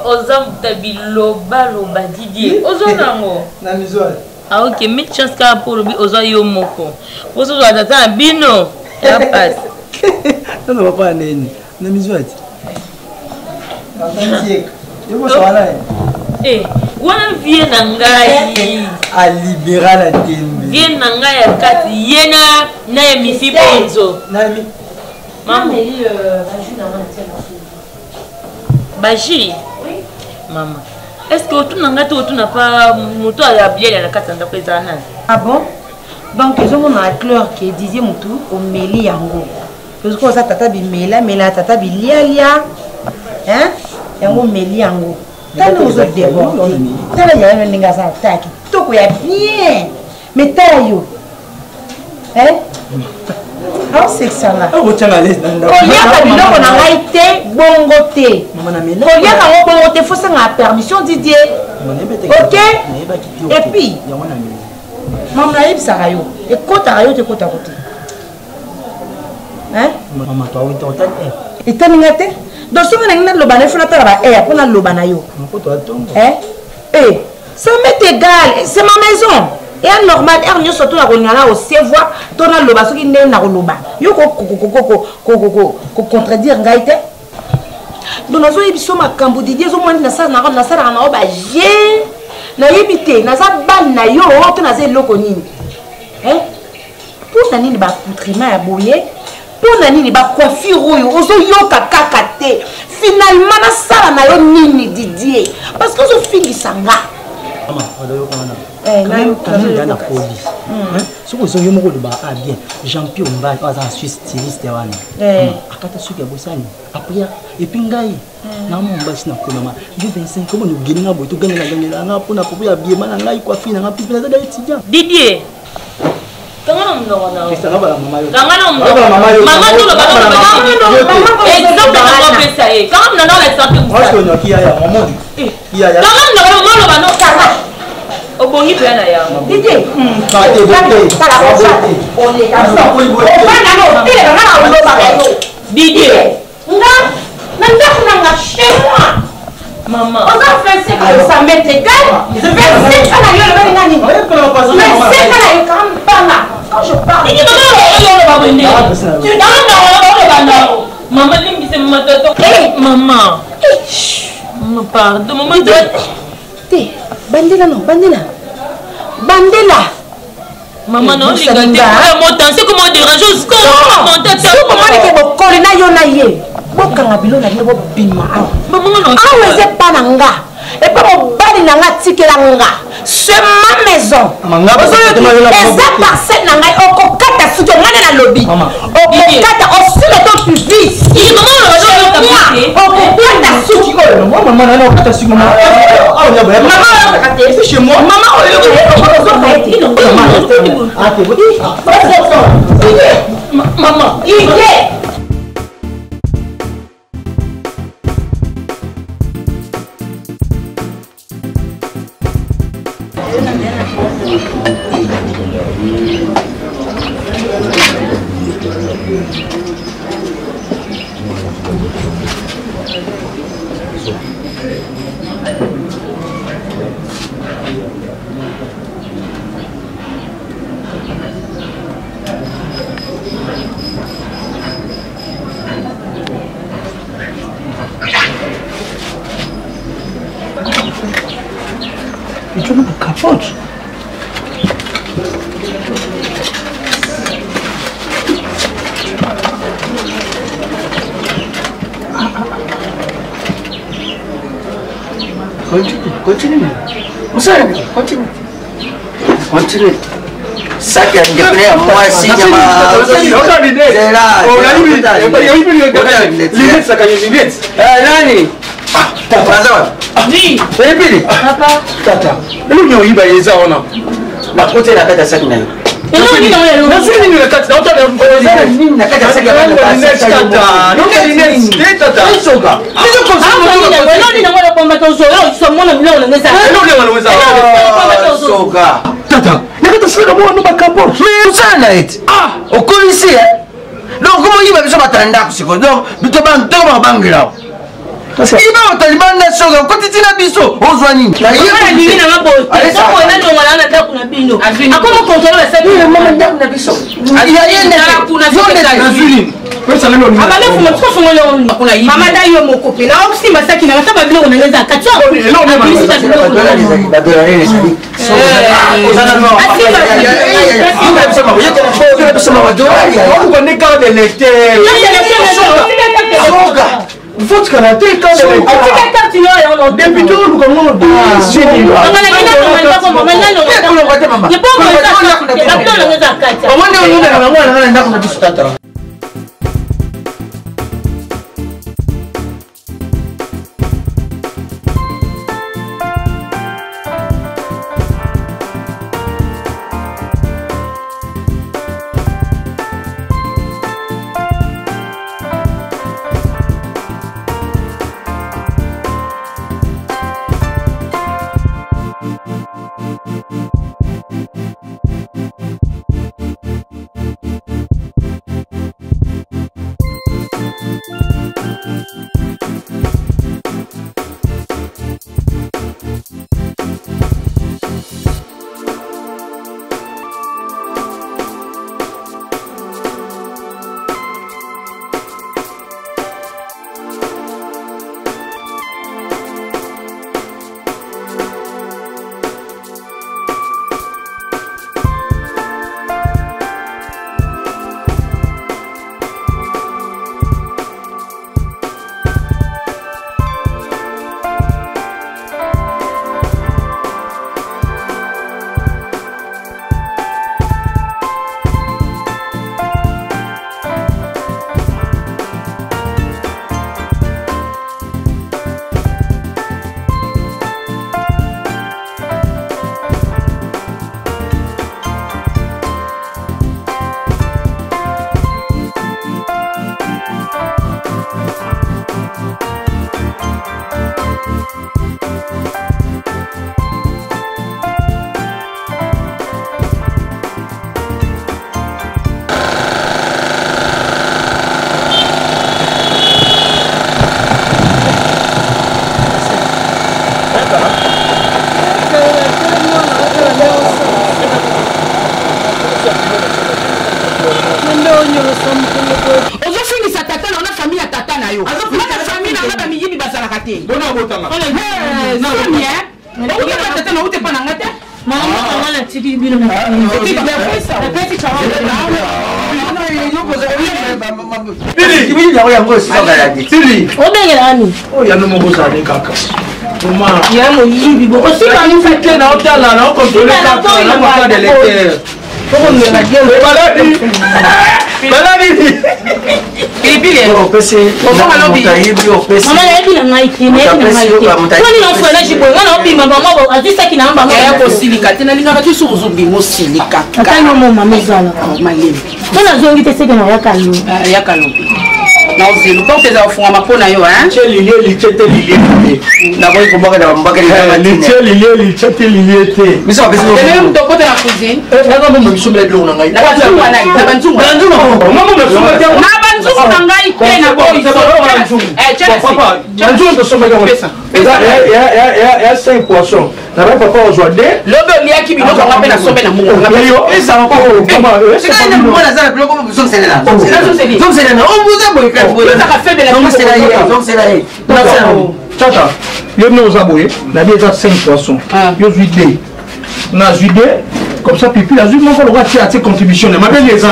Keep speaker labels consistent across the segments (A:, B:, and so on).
A: ozamuta biloba loba Didier ozonango
B: na mizwa
A: ah ok mais chance ka pour bi ozo yo moko ozo tata bino ya passe
B: non papa neni na mizwa ti atantieka yo so wala
A: wana vie na ngai
B: a libéral la tembe
A: vie na ngai ya kati yena na emisi bonzo
B: na mi
A: maman
C: Baji na
A: Baji oui maman est-ce que tu n'as pas moto à bien la kati ndako ezana
C: ah bon donc ils ont a clair qui disait moto au meli yango parce que ça tata bi mela tata bi lia hein yango meli yango tala ozo debo tala ya ninga sa taki toko ya bien mais tala yo hein how sexana
B: o tanga les nda
C: o yaka biloko na ngai te bongo te o yaka ngo bongo te faut ça nga permission Didier ok et puis maman na yebisaka yo ekotaka yo te kota kote hein
B: maman toi oui toi
C: etaninga te donc soki nangi naloba na fona tala ba mpo naloba na yo ça m'est égal c'est ma maison et normal er nyonso to na kolingana osevoir to naloba soki ndenge na koloba yo contredire ngai te donc nazoyebi so makambo Didier ezomoni nasalaka na yo baje nayebi te naza bani na yo to naza eloko nini mpo na nini bacoutrement ya boye mpo na nini bacoiffure oyo ozoyoka kaka te finalement nasala na yo nini Didier parce que ozofingisa nga
B: na police soki ozongi moko loba bien Jean-Pierre Mbaye aza en Suisse styliste wana akata soki abosani après epuis ngai na mombasi na konama je 25 comment nous gagner boy to gagner nga mpona popo ya biema na ngai coiffure na nga pipi na za étudiant
A: Didier kangana mnoko na
B: kisanga bala mama yo
A: kangana mnoko mama to ba exemple na pesa kangana na la santé
B: moi je connais qui ya maman qui ya
A: kangana na mama ba no kaka obongi pe na ya
C: Didier
B: ba te
C: tala on est comme ça on va na no tele na na lo ba yo
A: Didier
C: nga na ndako na nga chez moi
A: maman
C: on a fait ce que ça m'est égal je vais c'est ça la yo le ba ngani mais c'est ça la campagne quand je parle
A: Didier maman tu dans maman limbi c'est maman maman maman pardon maman
C: te bandela no bandela
A: maman non les gars montant c'est comment déranger comment monter ça
C: comment que bokoli na yo na ye bokanga bilo na ye bo bima
A: maman non
C: ah c'est pas nanga et pas bobali nanga tikela nga c'est ma maison eza parcelle nanga okokata suki ngane na lobby okokata osile to public okokata suki oyo
B: maman na okata suki maman c'est chez moi
C: maman maman il est
B: tu me capotes. Continue. Continue. Ça qui a une moi si nani? Ni, pili. Papa. Tata. Leo nyoiba yeza ona. Na kote na kata saki nayo. Nini na kata na utale nini na kata saki na kata. Nini tata. Soka. Ndio kwa
C: nini na wale kwamba tozo leo somona mleo na ngeza.
B: Ndio wanaweza. Soka. Tata. Nakata saki na mwana bakapo. Sana eti. Okulisi Donc comment il va se battre en dak donc to ban bangira
D: iba otaliban na shoga kotiti na biso ozwani
A: na yini na mabote soko na ndo mwana na daku na bino akoma contrôler ça
D: mama daku na biso ya yenda kuna zone pesa lelo ni
A: abale fuma tsoso ngolo kuna yi mama da yo mokope na opsi masaki na kaba bilo na ngeza katwa lelo ne mama da dola nene sali ozana no
B: Faut que tu aies quand depuis tout le monde
E: Il y a 5 poissons. Papa aujourd'hui. Comme ça, puis la zone, on va tirer contribution. Mais les gens,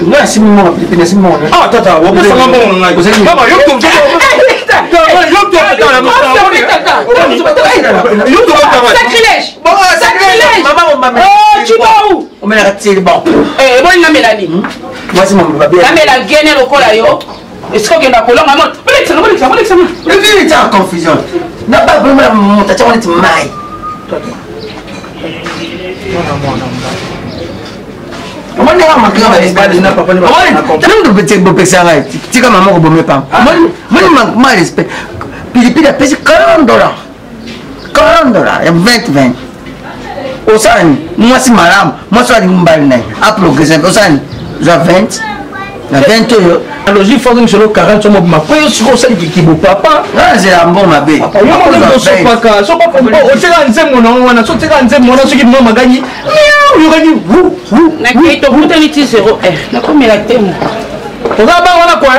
D: Là, c'est mon petit, c'est mon.
E: Ah, tata, on peut faire un bon. Maman, yo, tu
A: Sacrilège! Sacrilège! Oh, tu vas où?
D: On met la tire, bon.
A: Eh, moi, il a mis
D: Moi, c'est mon papier.
A: la mélanie. La mélanie, le col, est-ce qu'on a collant à moi?
D: Il est en confusion. Non, pas vraiment, mon tata, on est maille. Moi, je suis pas de papa. Moi, je suis pas de papa. Maman, je suis pas moi, je respect. Puis, il a payé $40. $40. Il y a 20. Au sein, moi, c'est madame. Moi, je suis un balai. À progresser. Au sein, j'ai 20. La 20 euros.
E: Alors, il faut que je sois 40 sur ma paye. Je suis aussi qui est papa.
D: Non, c'est un bon ma belle.
E: Papa, je suis pas là. Je suis pas comme ça. Tu as un zéro, non? On a sauté un zéro, on a sauté mon magani. Miaou, il y aura dit vous.
A: N'a pas tout petit 0 R. N'a pas mis la thème.
E: On va avoir quoi?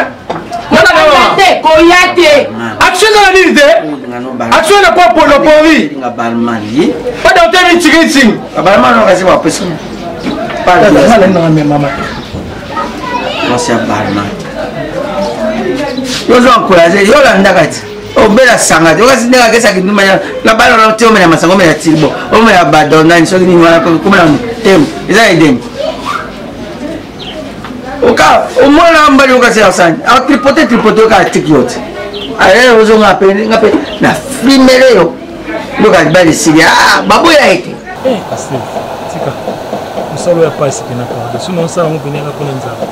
A: Koyate.
E: Action dans la liste. Action n'a pas pour le pori. Pas dans tes meetings.
D: Abalman, on va se voir personne. Pas de
E: maman.
D: Moi, c'est un balman. Yo zo encourager, yo la ndakati. Obela sangati. Yo kasi ndaka kesa kindu manya. La balo na teo mena masango mena tilbo. O mena badona ni so ni wana ko mena tem. Eza edem. Oka, o mwana mbali okasi asani. A tripoter ka tikyote. Ale ozo ngape na flimere yo. Loka bali siria. Ah, babu ya ite.
B: Asli. Tika. Musalo ya pasi kina kwa. Sinon ça on venir pour nzaba.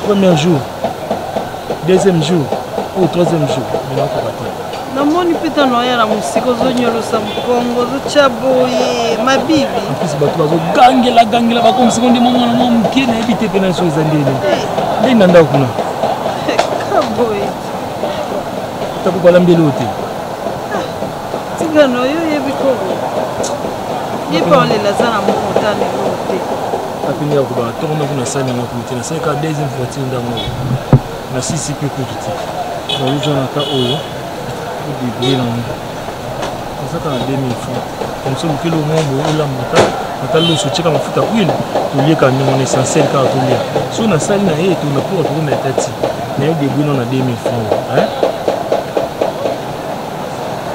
B: Premier jour, deuxième jour ou troisième jour, mais non pas.
C: Namoni pita noya la musiko zonyolo sa mkongo zo chaboye mabibi.
B: En plus bato bazo gangela ba comme seconde moment na mon pied na éviter pénation zandene. Ndenge nanda kuna.
C: Kaboye.
B: Tabu kwa lambelo te.
C: Tigano yo yebiko. Yepa ole la zana mokotane lote.
B: Apini ya kuba tourna kuna sani na kumiti na sai ka deuxième voiture ndango. Na sisi pe kututi. Na ujo na ka oyo. Di bwina. Saka na 2000 francs. Comme ça kilo ngombo ula mata lo so cheka mafuta huile tulieka nyongo essentiel ka tulia. So na sali na yetu na pour tourna tati. Na yo de bwina na 2000 francs. Hein?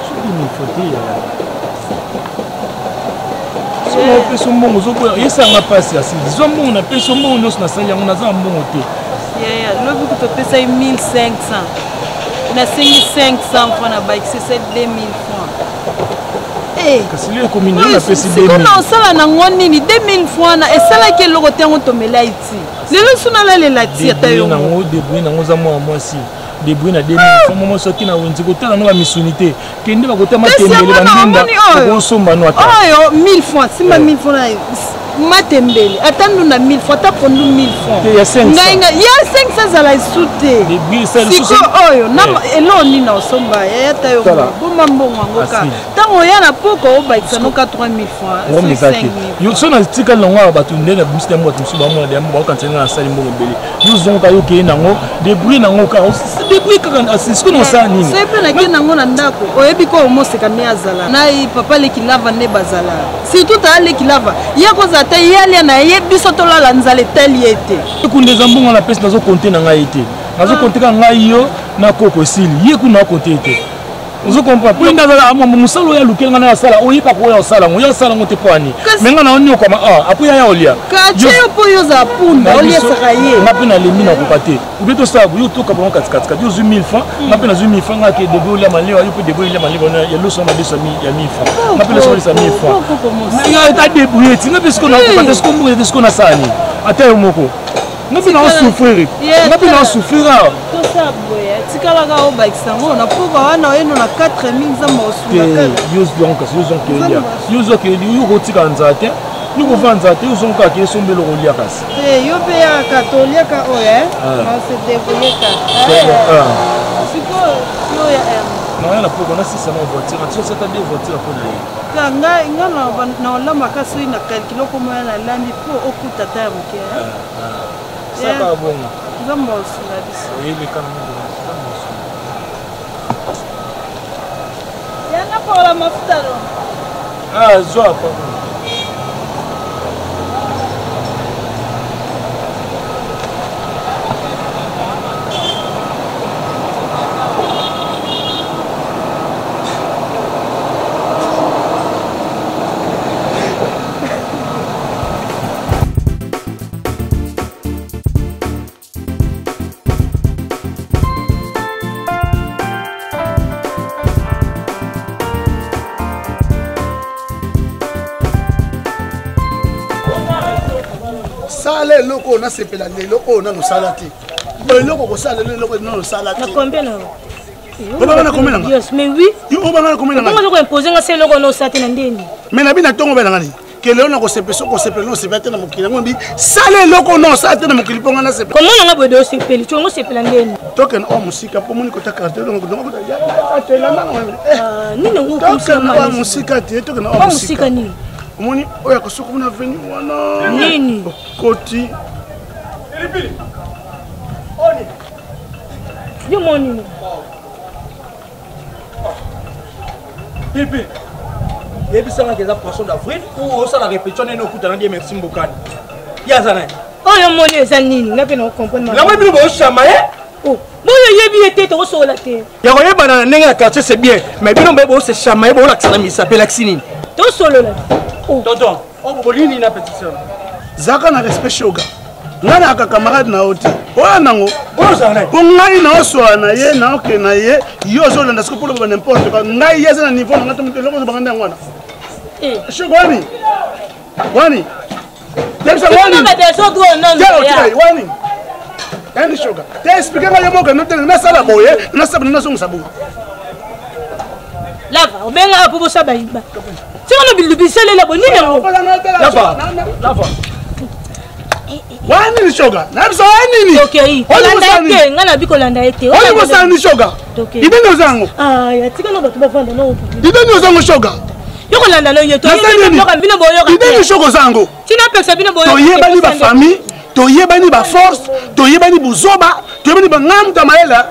B: So 2000 francs ya. Somo peso mbongo zokoya yesanga pasi ya sidi zo mbongo na peso mbongo nyonso nasali yango naza mbongo te
C: lobi kutopesa 1500 nasengi 500 francs na bakisesa 2000 francs
B: kasi lelo ekomi nde napesi 2000
C: sikona osala nango nini 2000 francs na esalaki eloko te yango tomela iti lelo so nalalela ti ata yo nango
B: debrouille nango za mwa mwasi débrouille na 2000 francs momo soki na wenzi kotala no ba misunité kende ba kotama tembele bandinda konsomba no ata
C: oyo 1000 francs simba 1000 francs matembele atandu na 1000 francs ta pondu 1000 francs ngai ya 500 zala isute siko oyo na eloni na osomba ya ta yo bomba mbongo ngoka tango ya na poko obakisa no 4000 francs
B: yo so na tika longa ba tunde na bimiste mo tumsuba mo na mo ba kantenga na sali mbongo mbele yo zonga yo ke nango débrouille nango ka débrouille kaka asiko no sa nini
C: sepe na ke nango na ndako oyebi ko omoseka ne azala na papa le kilava ne bazala surtout ta le kilava ya ko za ta yalia na ye biso tolala nzale tali ete
B: kundeza mbongo na pesa nazo compter na ngai ete nazo compter ka ngai yo na koko sili ye kuna compter ete ozo comprendre pour ndazala amo musalo ya lukenga na sala oyipa ko ya sala ngo ya sala ngo te kwani menga na onyo kama apu ya olia
C: kache yo po yo za punda olia sakaye
B: ngapena lemi na kokate ubeto sabu yo to kabongo katikati yo 1000 francs ngapena 1000 francs ngake debo olia malewa yo pe debo olia malewa ya loso ma 200 ya 1000 francs ngapena so 1000 francs ya ta debrouiller tinga bisko na kokate sko mbo bisko na sani ata yo moko ngapena on souffrir ngapena on souffrir
C: to sabu tikalaka obakisa ngo na poka wana oyeno na 4000 nzamba osula
B: yozo ke yo kotika nzate yo kovanza te yozo ka ke sombelo kolia kasi
C: yo pe ya katoliaka oye na se debrouiller siko yo ya
B: na poko na sisa na voiture tu ça ta deux voitures pour aller
C: nga na olama kasi na kalkilo komo na landi po okuta ta moke
B: ça va bon
C: nzamba osula biso
B: ile kana
C: yana pour la mafuta lo
B: zo hapa
F: sala eloko na sepela eloko na no salati eloko ko sala eloko na no salati
A: na combien là
F: Obanga combien là
A: yes mais oui
F: obanga combien là
A: comment on imposer nga c'est eloko no salati na ndeni
F: mais na bina tongo bela ngani que le on a ko sepela no sepela na mokili ngombi sala eloko no salati na mokili ponga na sepela
A: comment nga bodo sepeli tu ngo sepela ndeni
F: token o musika po moni ko ta carte donc donc ya atela na
A: nini ngo
F: kusema musika te token o musika
A: ni
F: moni oya ko suku na veni wana
A: nini
F: koti
A: Pilipili oni yo moni
E: Pilipili yebisanga keza poisson d'avril ou ça la répétition ne okuta na dire merci mbokani yazana
A: oyo moni eza nini na pe na comprendre
E: la moi bino bo chamaye
A: oh boyo yebi ete to so la te
E: ya ko yeba na ndenge ya quartier c'est bien mais bino bo se chamaye bo la tsana mi s'appelle axini
A: to solo la
E: oh tonton oh bolini na petite sœur
F: zaka na respect shoga ngana aka camarade na oti oya nango
E: bozana
F: po ngai na oswa na ye na oke na ye yo zo landa siko polo ba n'importe quoi ngai yeza na niveau na ngato loko zo banganda ngwana shoga wani Debsa wani
A: ba de so gros non
F: ya wani yani shoga te explique ngai mo ka no te na sala boye na sabana na so ngusabu
A: lava obenga apo bosa ba iba sikono bilubisele la bonini yango
E: lava
F: wani ni shoga na biso wani ni
A: okay olanda ete ngana biko landa ete
F: oli bosa ni shoga ibino zango
A: ya tika no bato bavanda no
F: ibino zango shoga
A: yoko landa no yeto bino boyo ka
F: ibino shogo zango
A: tina peksa bino boyo
F: toyebani ba famille toyebani ba force toyebani buzoba toyebani ba ngamuta mayela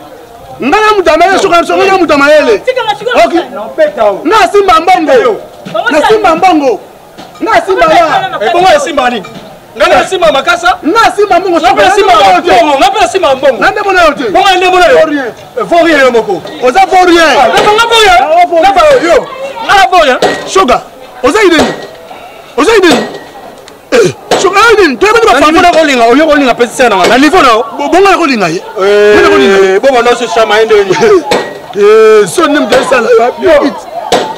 F: ngana mutamele shoga so ngana mutamele okay na simba mbongo na simba mbongo na simba ya
E: bongo ya simba ni ngana simba makasa
F: na simba mbongo
E: ngapela simba mbongo ngapela simba mbongo
F: nande bona yote
E: bongo nde bona yo vorien yo moko
F: oza vorien
E: ngapa yo ngala vorien
F: shoga oza ideni shoga ideni toyebani ba famille
E: na kolinga oyo kolinga pesi sana na niveau na
F: bongo na kolinga ye
E: bongo no se chama ndeni
F: so nim de sala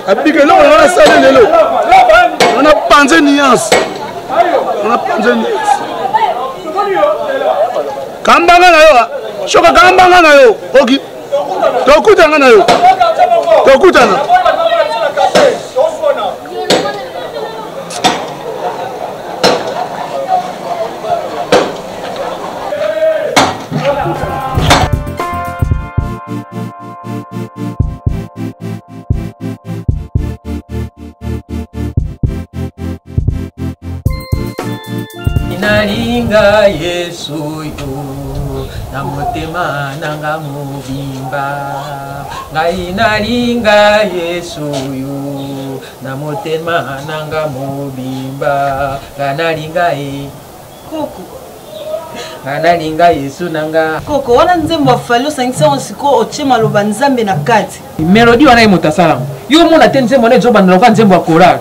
F: abike lo na sala lelo on a pensé nuance kambanga na yo shoka kambanga na yo oki tokutana na yo tokutana
G: nalinga Yesu yo na motema nanga mobimba ngai nalinga Yesu yo na motema nanga mobimba nalinga
C: koko
G: nalinga Yesu nanga
C: koko wana nzembo afali osangisa osiko otie maloba nzambe na kati
G: melodi wana emotasala yo mona te nzembo na ezobandela kwa nzembo ya koral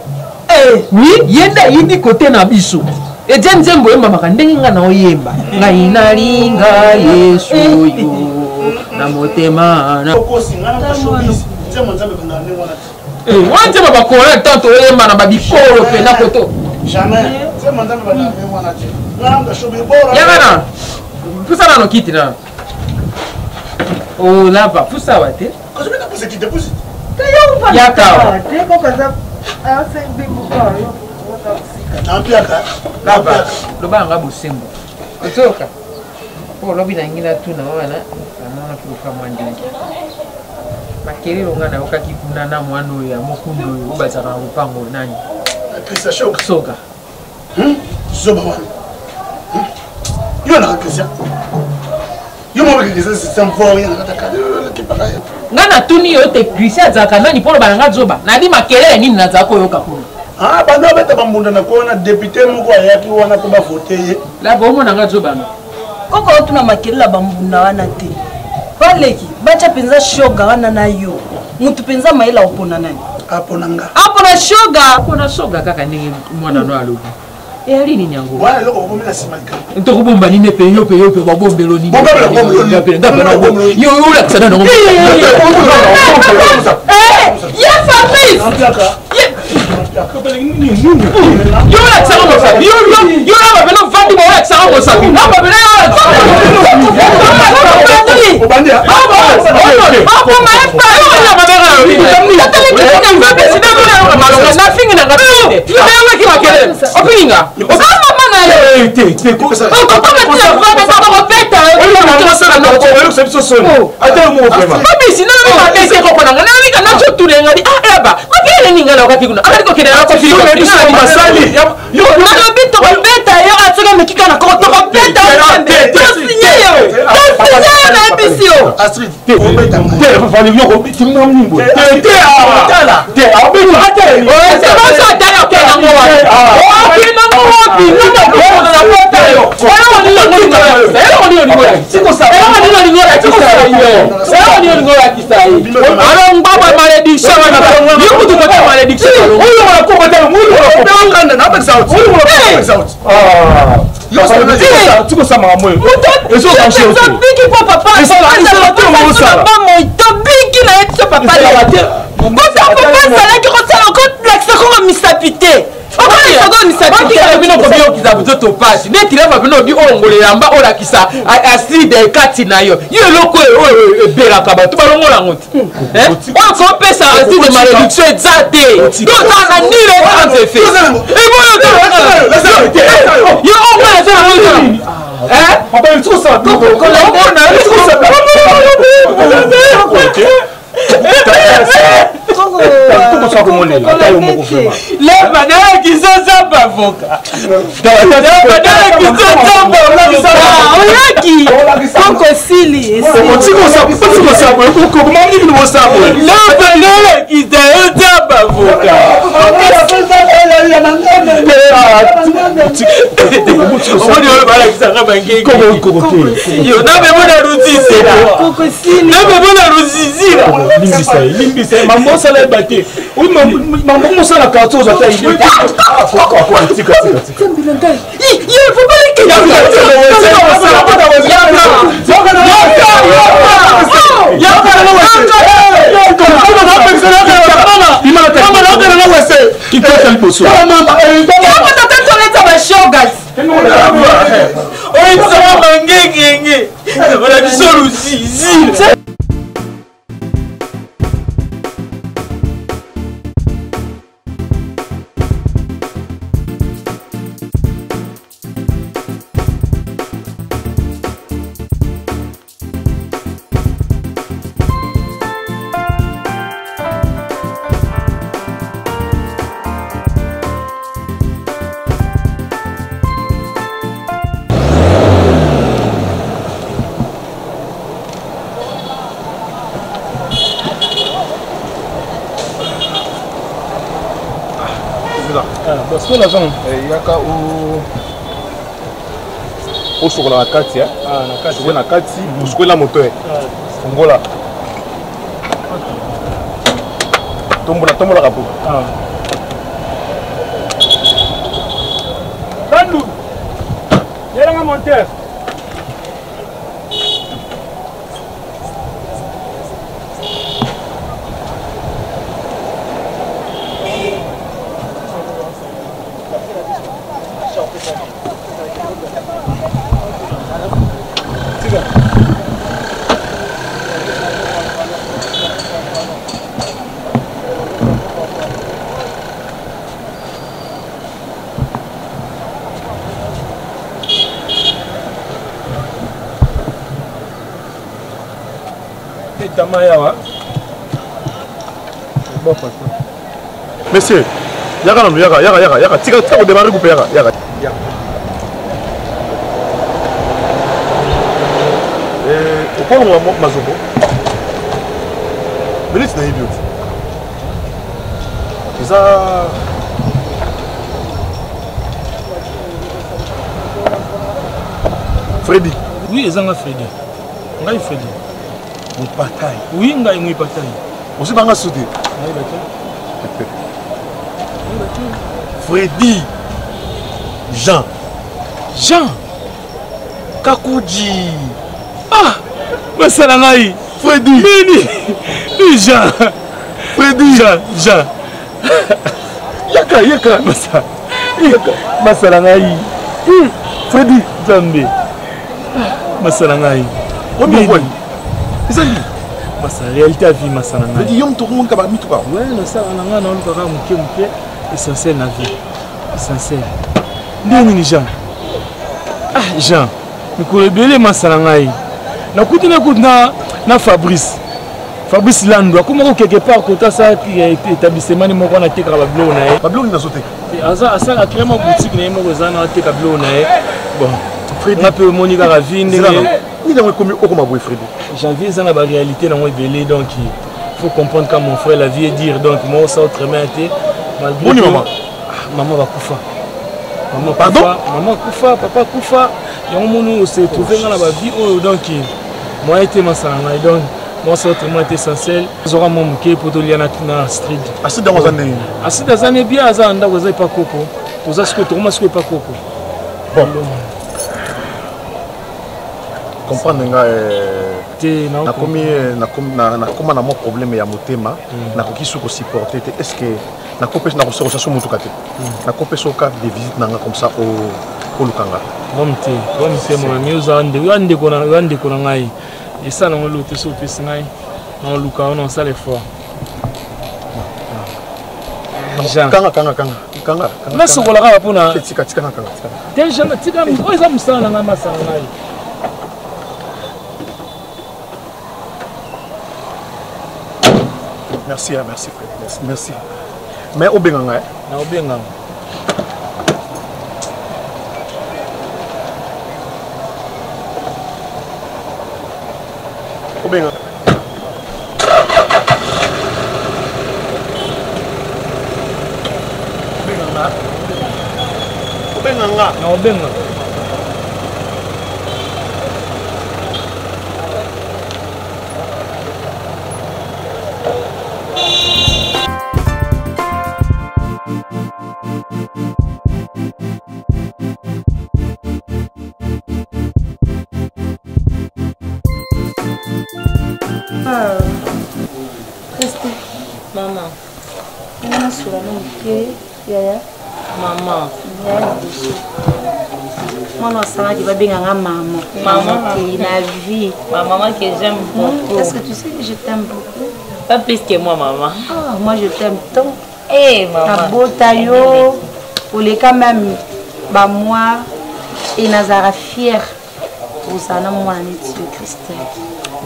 G: oui yenda yindi kote na biso eje nzembo yembamaka ndenge nga na oyemba ngai nalinga Yesu yo na motema na wana nzembo bakola tanto oyemba na babikolo pena koto yangana pusana no kiti na o lava pusa wate yaka lava lobanga busembo otoka po lobi na ngina tuna wana amona kuka mwandingi makelelo ngana okaki kuna na mwana oyo ya mokundu oyo obazaka na mopango nani soka
F: zoba wana yo na kesa yo mo bekisa system for ya nakataka kipaka ya
G: ngana tuni yo te Christian azaka nani polo bananga zoba nadi makelele nini nazaka koyoka kuna
F: banda beta bambunda na kuona député moko ayaki wana ko ba voter ye
G: la bomo nanga zoba
C: koko otuna makelela bambunda wana te baleki bacha penza shoga wana na yo mutu penza maela opona nani apona shoga
G: kaka ndenge mwana no alobi eli nini yango
F: wala loko bomela simalika
G: ntokubomba nini pe yo babombelo nini yo ula tsana no
C: ya Fabrice
F: Osokola kati ya na kati osokola moteur fongola tombola kapo Bandu yelanga moteur Monsieur, yaka, tika démarrer couper yaka. Pourquoi on mazoko? Mais c'est un idiot. Ça Freddy.
E: Oui, ils ont Freddy. Ngai Freddy.
F: Mon bataille.
E: Oui, ngai mon bataille.
F: On s'est pas sauté. Freddy. Jean. Kakuji.
E: Ah, mais c'est la ngai.
F: Freddy.
E: Mini. Jean.
F: Freddy.
E: Jean.
F: Yaka, Massa. Massa Langaï. Freddy, Zambé. Massa Langaï. Massa, réalité à vie, Massa Langaï.
E: Guillaume, tout le monde a mis tout ça.
F: Ouais, ça, on a un essentiel dans la vie. Essentiel. Ndeni Jean. Ah, Jean. Je connais bien Massa Langaï. Na Fabrice. Fabrice Lando, comment quelque part quand ça qui a été établissement ni moko na teka bablo na e.
E: Bablo ni nazote.
F: Asa la crème boutique na moko za na teka bablo na e. Bon, Freddy na peu Monica Ravine
E: ni dans comme okoma boy Freddy.
F: Janvier ça na ba réalité na moi belé donc il faut comprendre quand mon frère la vie est dire donc moi ça autrement été malgré
E: Bonne maman.
F: Maman va kufa. Maman
E: pardon?
F: Maman kufa, papa kufa. Yon monu s'est trouvé dans la vie donc moi été ma sanga donc moi c'est autrement essentiel. Zora mon mke pour to liana na street.
E: Assez dans années.
F: Assez dans années bien azanda vous pas coco. Pour ça ce que tout le monde pas coco.
E: Bon. Comprendre nga na komi na mon problème ya motema na ko kisu ko supporter est-ce que na kopesa na ko so so mutu kate. Na kopesa ka de visite na nga comme ça au lukanga.
F: Bomte mon ami ande ko na ngai. Et ça, on l'a sur le piscine, on l'a ça les fois.
E: Kanga.
F: Mais ce qu'on a pour la.
E: Tika.
F: Déjà, tika, on est à Moussa, on a massé.
E: Merci, Fred. Merci. Mais au Benganga.
F: Au Benganga.
E: Obenga.
C: Maman, on sur la même yaya. Maman, moi ça qui va bien à maman. Maman qui la vie. Ma maman que j'aime beaucoup. Est-ce que tu sais que je t'aime beaucoup? Pas plus que moi, maman. Ah, moi je t'aime tant. Eh, maman. Ta beau pour les quand même, bah moi et Nazara fière. Pour ça, non moi la Christelle.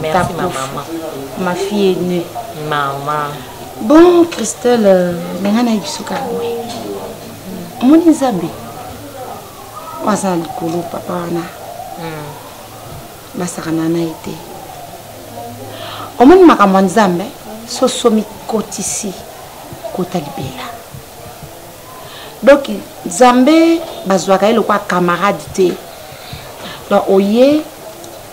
C: Merci ma maman. Ma fille est née. Maman. Bon, Christelle, maintenant il y a mon Nzambe. Moi, ça le papa na. Basakana na été. Au moins ma Nzambe, so somi kotisi kota libela. Donc Nzambe bazwaka le quoi camarade te. Donc oye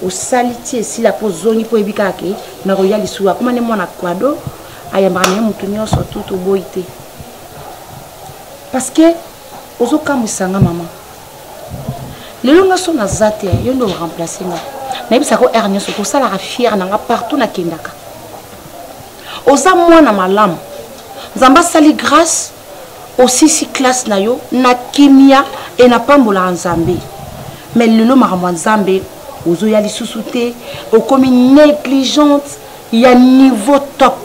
C: au salitier si la pozoni po ebika ke na royal isuwa kuma ne mona kwado ayambana mutunyo surtout to boité. Parce que ozo kamusanga maman. Lelo nga so na zate yo ndo remplacer nga. Na yebisa ko ernyo surtout ça la fière na nga partout na kendaka. Oza mwana malamu. Nzamba sali grâce aussi si classe na yo na kimia et na pambola nzambe. Mais lelo makambo nzambe ozo ya lisusuté au comme négligente il y a niveau top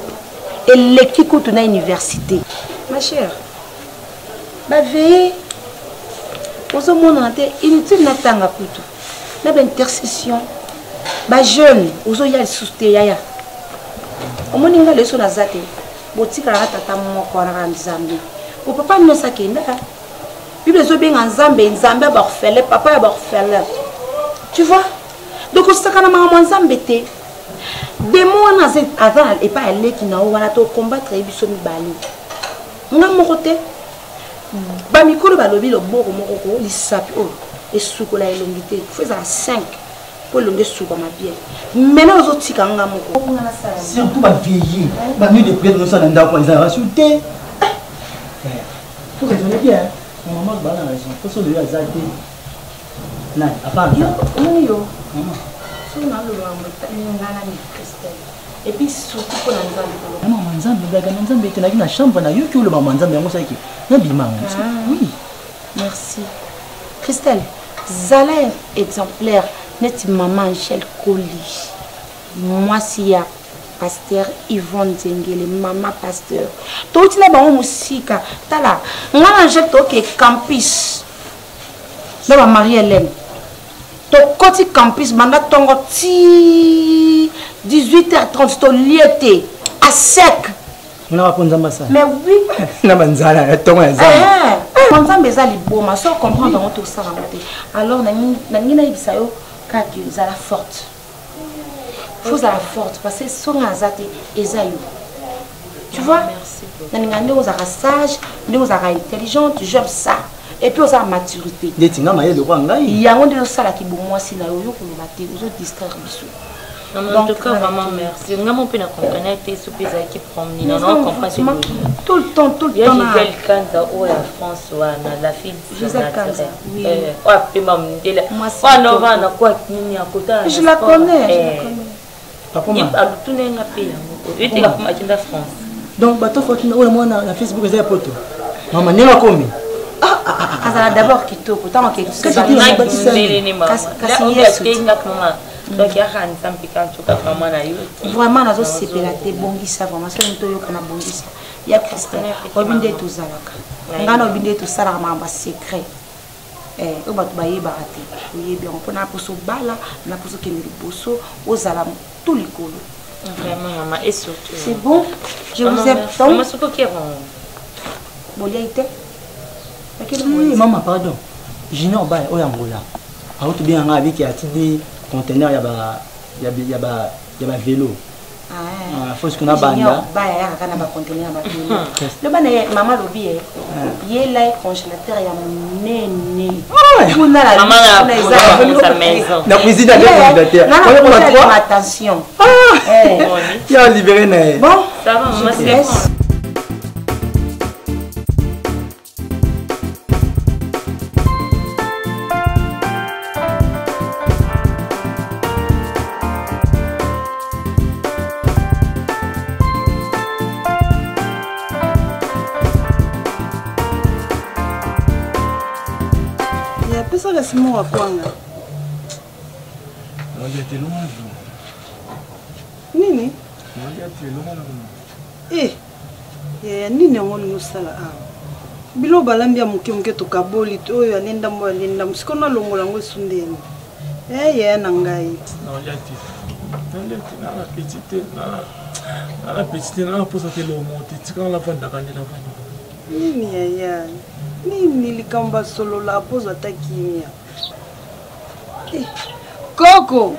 C: et l'équipe où na université. Ma chère. Ba veille ozo mona te inutile na tanga kutu. Na ba intercession. Ba jeune ozo ya lisusuté yaya. Omoni nga leso na zate. Botika la tata moko na nzambe. O papa no sakenda. Bible zo benga nzambe nzambe ba refele papa ba refele. Tu vois? Donc ça kana mama nzambe te. De moi na zet avant et pas elle qui na wala to combattre biso mi bali. Nga moko te. Ba mikolo ba lobi lo boko moko ko li sapi o et suko la elongité. Fais à 5 pour longue souba ma bien. Maintenant aux autres tika nga moko.
B: Surtout ba vieillir. Ba nuit de prière dans ça dans ndako ils ont racheté. Faut raisonner bien. Maman va dans la raison. Faut se lever à zate. Non, à part ça.
C: Yo. So na lo ngana ni Christelle. Et puis surtout pour la Nzambe.
B: Maman Nzambe était dans la chambre na yo qui le maman Nzambe yango saki. Na bima. Oui.
C: Merci. Christelle, Zala exemplaire net maman Angèle Koli. Moi si ya pasteur Yvonne Zengele, maman pasteur. Tout na ba musique tala. Ngana Angèle to ke campus. Na Marie-Hélène. To koti campus manda tongo ti 18h30 to liété à sec.
B: On a pas nzamba ça.
C: Mais oui.
B: Na banzala tongo ya nzamba.
C: Nzamba eza liboma so comprendre ngo to ça ramonter. Alors na ngina ibisa yo ka ki zala forte. Faut zala forte parce que son azate eza yo. Tu vois? Merci beaucoup. Na ngande ozaka sage, ndé ozaka intelligente, j'aime ça. Et puis ozaka maturité.
B: Detinga maye le roi ngai.
C: Yango ndé osala ki bomwa si na yo yo ko mate, ozo distraire biso.
H: En tout cas, vraiment merci. Je ne peux pas comprendre que ce qui promener. Non, comprendre
C: tout le temps, tout le temps.
H: Il y a Gisèle Kanza ou la France ou la fille de
C: Gisèle Kanza. Oui. Je la connais.
B: Donc, bateau faut que nous na Facebook les photos. Maman, n'est pas commis.
C: Ah, d'abord qui te pourtant que
H: c'est ça. Donc il y a un exemple quand vraiment na yo
C: vraiment nazo sepela te bongisa vraiment c'est nto yo kana bongisa ya Christelle obinde to zalaka ngana obinde to sala mamba secret o batu baye barate oyebi on pona poso bala na poso kemeli poso ozala tout likolo
H: vraiment maman et surtout
C: c'est bon je vous aime tant
H: maman soko qui bon
C: boliaité
B: maman pardon junior ba o yangola auto bien nga avec ya tindi conteneur ya ba vélo ah faut ce qu'on a banda
C: ba ya kana ba conteneur ba vélo le bana maman lobi ye la congélateur ya nene kuna la
H: maman sa maison
B: na cuisine avec congélateur on a trois
C: attention
B: il a libéré na
C: bon
H: ça va maman c'est
I: Simon wa kwanga. Nini? Nini ngoli musala awa. Bilo balambia muke to kaboli to oyo anenda mbo anenda musikona longola ngo sundeni. Na ngai.
F: Na petite na posa te lo monte tika la vanda kanela vanda.
I: Nini ya nini likamba solo la poza takimia. Coco.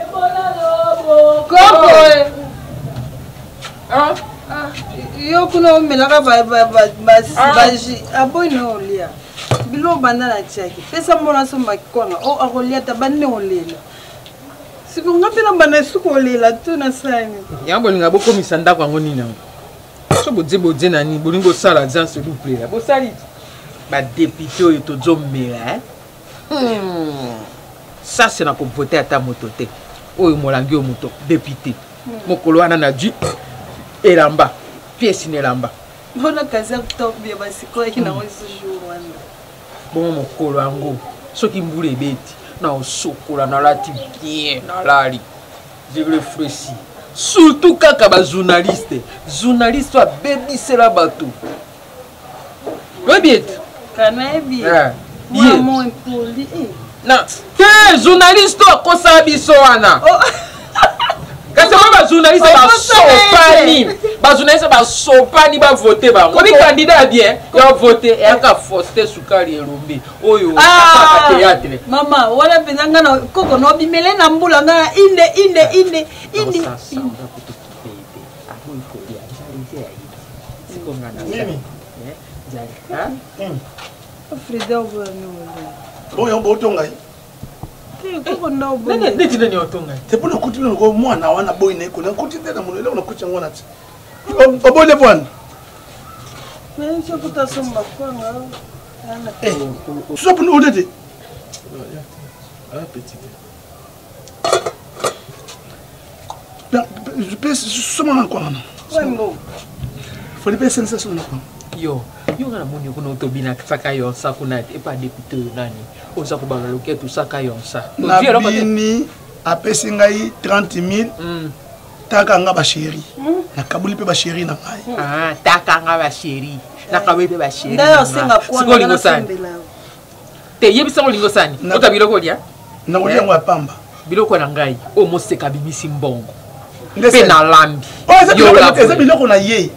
I: Coco. Yo kuna melaka baji aboy no olia. Bilo banda na tiaki. Pesa mona so makwanga o akolia tabane olela. Siku ngapi na bana suko olela tu na sani.
G: Yambo linga boko misanda kwa ngoni na. So bodze nani bolingo sala jan s'il vous plaît. Bo sali ba député oyo tozo mela. Ça c'est na ko voter ata motote. Oyo molangi o moto député. Mokolo wana na dji elamba. Pièce nelamba.
I: Bona kaza top bien basiko ekina ngo jour wana.
G: Bon mokolo ango. Soki mbule beti na osokola na lati bien na lali. Je le fréci. Surtout kaka ba journaliste wa bebisela bato. Webiet.
I: Kanabi.
G: Moi impoli. Na, te journaliste ko sabiso wana. Kasi ba journaliste ba sopani ba voter ba. Ko bi candidat bien, yo voter e aka Faustin Sukari Elombe. Oyo aka théâtre.
I: Mama, wala penanga na koko no bimele na mbula nga inde. Frida
F: Oyo botonga.
I: Koko na obo.
G: Neti nani otonga.
F: C'est pour le coup de ko mwana wana boy ne ko na kuti tena muno leo na kucha ngona ti. Obole bwana.
I: Mais je peux t'assomba kwanga.
F: So pour nous odete. Je peux seulement quoi non. Faut les sensations là.
G: Yo ngana moni kuna utobina saka yonsa kuna epa député nani. Oza ko banga loketo saka yonsa.
F: Nabini apesi ngai 30 000. Taka nga ba chéri. Na kabuli pe ba chéri na ngai.
G: Ah, taka nga ba chéri. Na kabuli pe ba chéri.
I: Ndayo senga kwa na sembela.
G: Te yebisa ngolingo sani. Ota biloko dia?
F: Na kolia ngwa pamba.
G: Biloko na ngai o moseka bimisi mbongo. Pe na lambi.
F: Eza biloko na ye.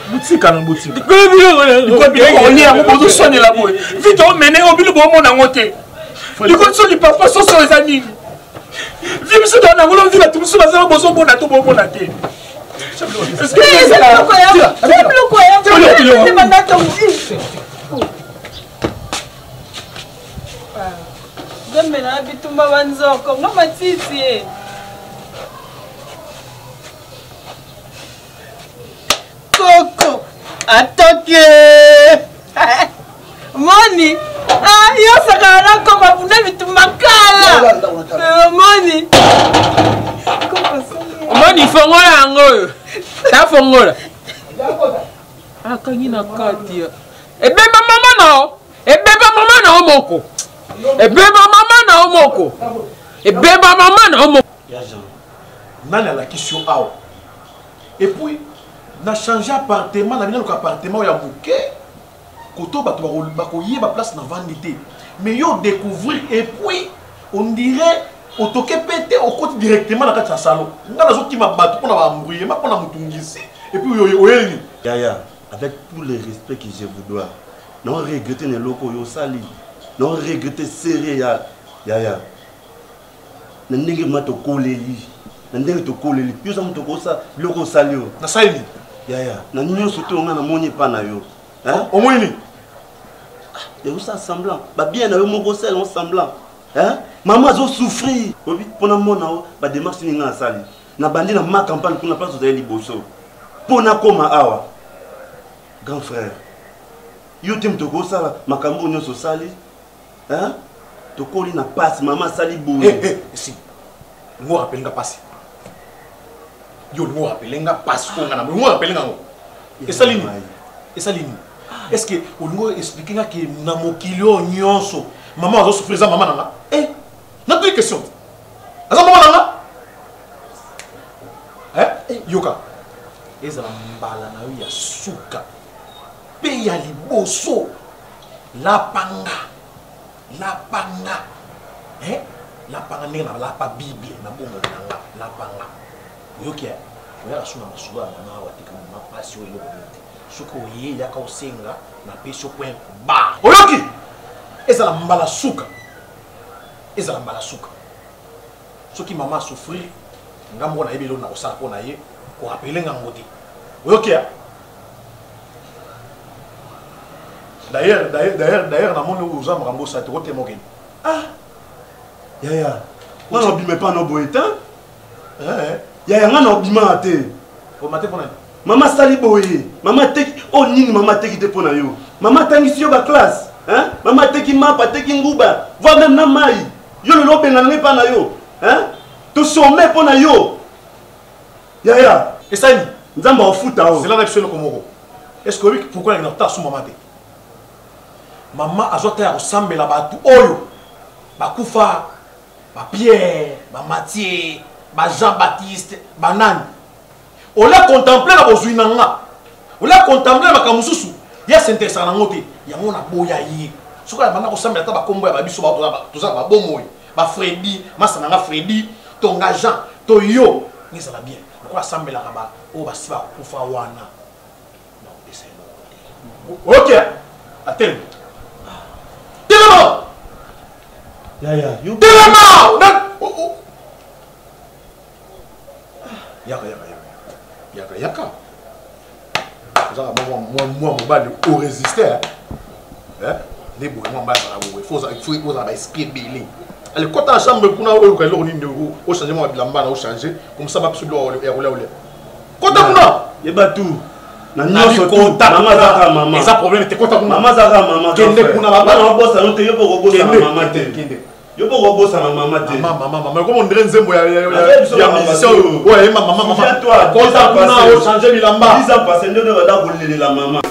E: Boutique na boutique. On est à mon sonne la boue. Vite on mène au bilo bon na ngote. Les conditions du papa sont sur les amis. Vive ce dans la volonté de la tout sur la zone boson bon na tout bon na té. Est-ce que c'est là? C'est le quoi? C'est mandato.
I: Zamena bitumba banzoko ngoma tisi. Coco atoke Moni yo sakana koma bunda bitumba kala Moni
G: Moni fongola yango ta fongola akanyina kati ebeba mama na omoko ebeba mama na omoko ebeba mama na omoko
E: ya Jean nana la question awa et puis na changer appartement na bina le appartement ya bouquet koto bato ba ko yeba place na vanité mais yo découvrir et puis on dirait otoke pété au côté directement na kati ya salon ngana zo kima bato pona ba mbrouiller ma pona mutungisi et puis yo yeli
J: Yaya avec tout le respect que je vous dois non regretter les locaux yo sali non regretter sérieux Yaya na ndenge mato koleli na ndenge to koleli puis ça muto ko sa loko sali yo
E: na sali
J: Yaya na nyonso to nga na moni pa na yo
E: hein au moins ni
J: et ça semblant ba bien na yo moko sel on semblant hein maman zo souffrir obi pona mona o ba démarche ni nga sali na bandi na ma campagne pour na place de liboso pona koma awa grand frère yo tem to ko sala makambo nyonso sali hein to koli na passe maman sali boye
E: si ngo rappelle nga passe yo ngo rappelle nga passe ko nga na ngo rappelle nga ngo esalini est-ce que on ngo expliquer nga que na mokilio nyonso maman azo souffrir za maman nanga na deux questions aza maman nanga yoka ezala mbala na yo ya suka pe ya liboso lapanga lapanga ndenge na lapa bible na bongo nanga lapanga oyoki oyaka so na masuba na watika na pasi oyo eloko soki oye yaka osenga na pesi point ba oyoki ezala mbala suka soki mama souffrir ngambo na yebelo na kosala mpo na ye korapele ngango te oyoki d'ailleurs na moni oza makambo osa te kotemokeni
J: Yaya ngana obima pa no boye ta Yaya ngana obima te
E: omate pona
J: mama sali boye mama teki o nini mama teki te pona yo mama tangisi yo ba classe hein mama teki mapa teki nguba voire même na mai yo le lobenga ngai pa na yo hein to sommet pona yo Yaya
E: esani
J: nzamba ofuta o
E: c'est là que komoko est-ce que oui pourquoi il n'a pas sous mama te mama azota ya kosambela batu oyo bakufa ba Pierre ba Mathieu ba Jean-Baptiste ba nani on l'a contemplé na bozui nanga on l'a contemplé ba kamususu ya s'intéressa na ngote ya mona boya yi soka bana kosambela ta ba kombo ya ba biso ba toza ba bomoy ba Freddy masana nga Freddy tonga Jean to yo ni ça va bien ko asambela ka ba o ba siba kufa wana non essaye OK attends. Yaka. Moi, on résistait. Les bons, il faut esprit belé. Allez, quand la chambre, on changement de lamba, on changer, comme ça, va absolument quand on
J: a tout.
E: Maman zaka maman. Et ça problème était contact
J: maman zaka maman.
E: Kende kuna baba
J: na boss na te yo ko bossa maman te. Yo ko bossa maman te.
E: Maman comme on dirait nzembo ya musicien. Ouais maman.
J: Toi,
E: contact kuna o changer bilamba.
J: 10 ans passé ndio ba da ko lelela maman.